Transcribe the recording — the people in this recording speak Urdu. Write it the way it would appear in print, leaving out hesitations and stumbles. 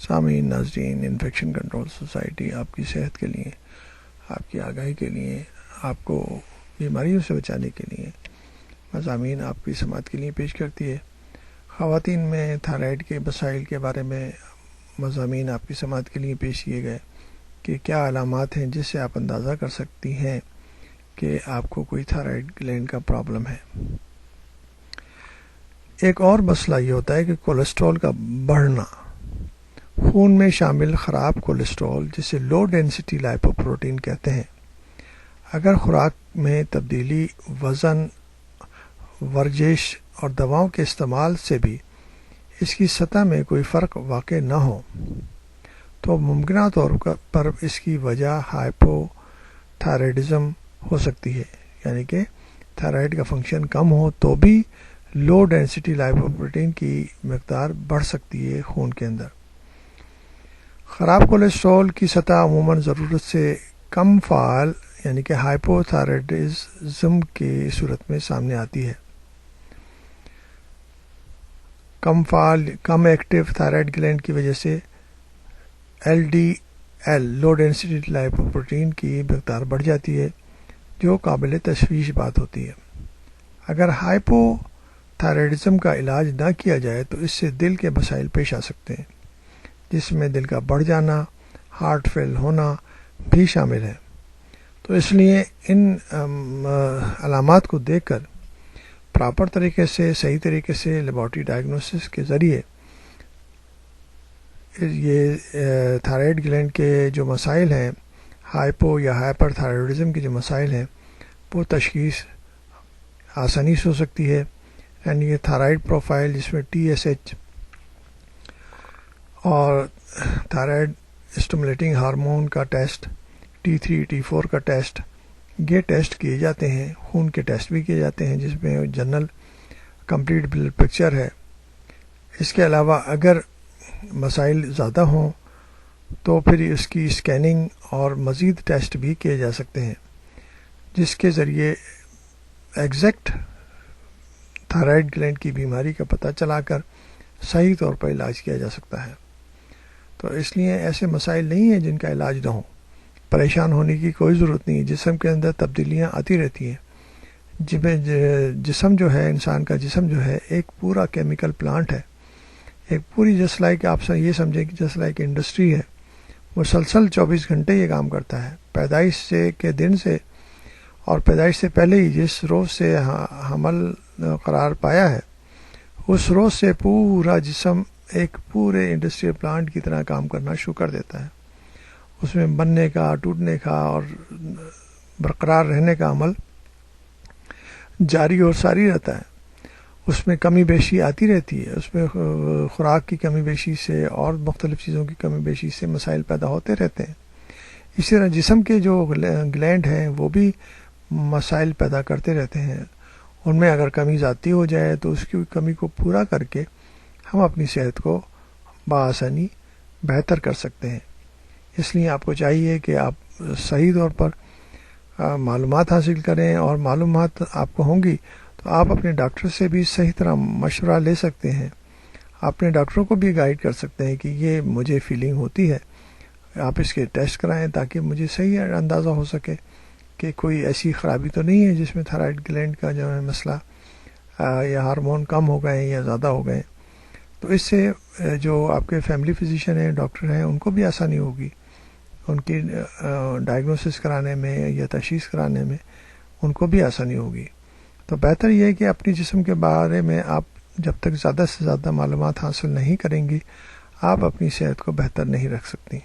سامعین ناظرین، انفیکشن کنٹرول سوسائٹی آپ کی صحت کے لیے، آپ کی آگاہی کے لیے، آپ کو بیماریوں سے بچانے کے لیے مضامین آپ کی سماعت کے لیے پیش کرتی ہے۔ خواتین میں تھائرائیڈ کے مسائل کے بارے میں مضامین آپ کی سماعت کے لیے پیش کیے گئے کہ کیا علامات ہیں جس سے آپ اندازہ کر سکتی ہیں کہ آپ کو کوئی تھائرائیڈ گلینڈ کا پرابلم ہے۔ ایک اور مسئلہ یہ ہوتا ہے کہ کولیسٹرول کا بڑھنا، خون میں شامل خراب کولیسٹرول جسے لو ڈینسٹی لائپوپروٹین کہتے ہیں، اگر خوراک میں تبدیلی، وزن، ورزش اور دواؤں کے استعمال سے بھی اس کی سطح میں کوئی فرق واقع نہ ہو تو ممکنہ طور پر اس کی وجہ ہائپو تھائرائیڈزم ہو سکتی ہے، یعنی کہ تھائرائیڈ کا فنکشن کم ہو تو بھی لو ڈینسٹی لائپوپروٹین کی مقدار بڑھ سکتی ہے خون کے اندر۔ خراب کولیسٹرول کی سطح عموماً ضرورت سے کم فعال یعنی کہ ہائپو تھائرائیڈزم کی صورت میں سامنے آتی ہے۔ کم فعال، کم ایکٹیو تھائرائیڈ گلینڈ کی وجہ سے ایل ڈی ایل لو ڈینسٹی لائپوپروٹین کی مقدار بڑھ جاتی ہے، جو قابل تشویش بات ہوتی ہے۔ اگر ہائپو تھائرائیڈزم کا علاج نہ کیا جائے تو اس سے دل کے مسائل پیش آ سکتے ہیں، جس میں دل کا بڑھ جانا، ہارٹ فیل ہونا بھی شامل ہے۔ تو اس لیے ان علامات کو دیکھ کر پراپر طریقے سے، صحیح طریقے سے لیبارٹری ڈائگنوسس کے ذریعے یہ تھائرائیڈ گلینڈ کے جو مسائل ہیں، ہائپو یا ہائپر تھائرائیڈزم کے جو مسائل ہیں، وہ تشخیص آسانی سے ہو سکتی ہے۔ یعنی کہ تھائرائیڈ پروفائل جس میں ٹی ایس ایچ اور تھائرائیڈ اسٹیمولیٹنگ ہارمون کا ٹیسٹ، T3 T4 کا ٹیسٹ، یہ ٹیسٹ کیے جاتے ہیں۔ خون کے ٹیسٹ بھی کیے جاتے ہیں جس میں جنرل کمپلیٹ بلڈ پکچر ہے۔ اس کے علاوہ اگر مسائل زیادہ ہوں تو پھر اس کی اسکیننگ اور مزید ٹیسٹ بھی کیے جا سکتے ہیں، جس کے ذریعے ایگزیکٹ تھائرائیڈ گلینڈ کی بیماری کا پتہ چلا کر صحیح طور پر علاج کیا جا سکتا ہے۔ تو اس لیے ایسے مسائل نہیں ہیں جن کا علاج نہ ہو، پریشان ہونے کی کوئی ضرورت نہیں ہے۔ جسم کے اندر تبدیلیاں آتی رہتی ہیں۔ جسم جو ہے، انسان کا جسم جو ہے، ایک پورا کیمیکل پلانٹ ہے، ایک پوری جس لائک آپ یہ سمجھیں کہ جس لائک انڈسٹری ہے، مسلسل 24 گھنٹے یہ کام کرتا ہے۔ پیدائش سے کے دن سے اور پیدائش سے پہلے ہی جس روز سے حمل قرار پایا ہے، اس روز سے پورا جسم ایک پورے انڈسٹریل پلانٹ کی طرح کام کرنا شروع کر دیتا ہے۔ اس میں بننے کا، ٹوٹنے کا اور برقرار رہنے کا عمل جاری اور ساری رہتا ہے۔ اس میں کمی بیشی آتی رہتی ہے، اس میں خوراک کی کمی بیشی سے اور مختلف چیزوں کی کمی بیشی سے مسائل پیدا ہوتے رہتے ہیں۔ اسی طرح جسم کے جو گلینڈ ہیں وہ بھی مسائل پیدا کرتے رہتے ہیں۔ ان میں اگر کمی ذاتی ہو جائے تو اس کی کمی کو پورا کر کے ہم اپنی صحت کو بآسانی بہتر کر سکتے ہیں۔ اس لیے آپ کو چاہیے کہ آپ صحیح طور پر معلومات حاصل کریں، اور معلومات آپ کو ہوں گی تو آپ اپنے ڈاکٹر سے بھی صحیح طرح مشورہ لے سکتے ہیں، اپنے ڈاکٹروں کو بھی گائیڈ کر سکتے ہیں کہ یہ مجھے فیلنگ ہوتی ہے، آپ اس کے ٹیسٹ کرائیں تاکہ مجھے صحیح اندازہ ہو سکے کہ کوئی ایسی خرابی تو نہیں ہے جس میں تھائرائیڈ گلینڈ کا جو ہے مسئلہ یا ہارمون کم ہو گئے یا زیادہ ہو گئے۔ تو اس سے جو آپ کے فیملی فزیشین ہیں، ڈاکٹر ہیں، ان کو بھی آسانی ہوگی، ان کی ڈائگنوسس کرانے میں یا تشخیص کرانے میں ان کو بھی آسانی ہوگی۔ تو بہتر یہ ہے کہ اپنی جسم کے بارے میں آپ جب تک زیادہ سے زیادہ معلومات حاصل نہیں کریں گی، آپ اپنی صحت کو بہتر نہیں رکھ سکتی۔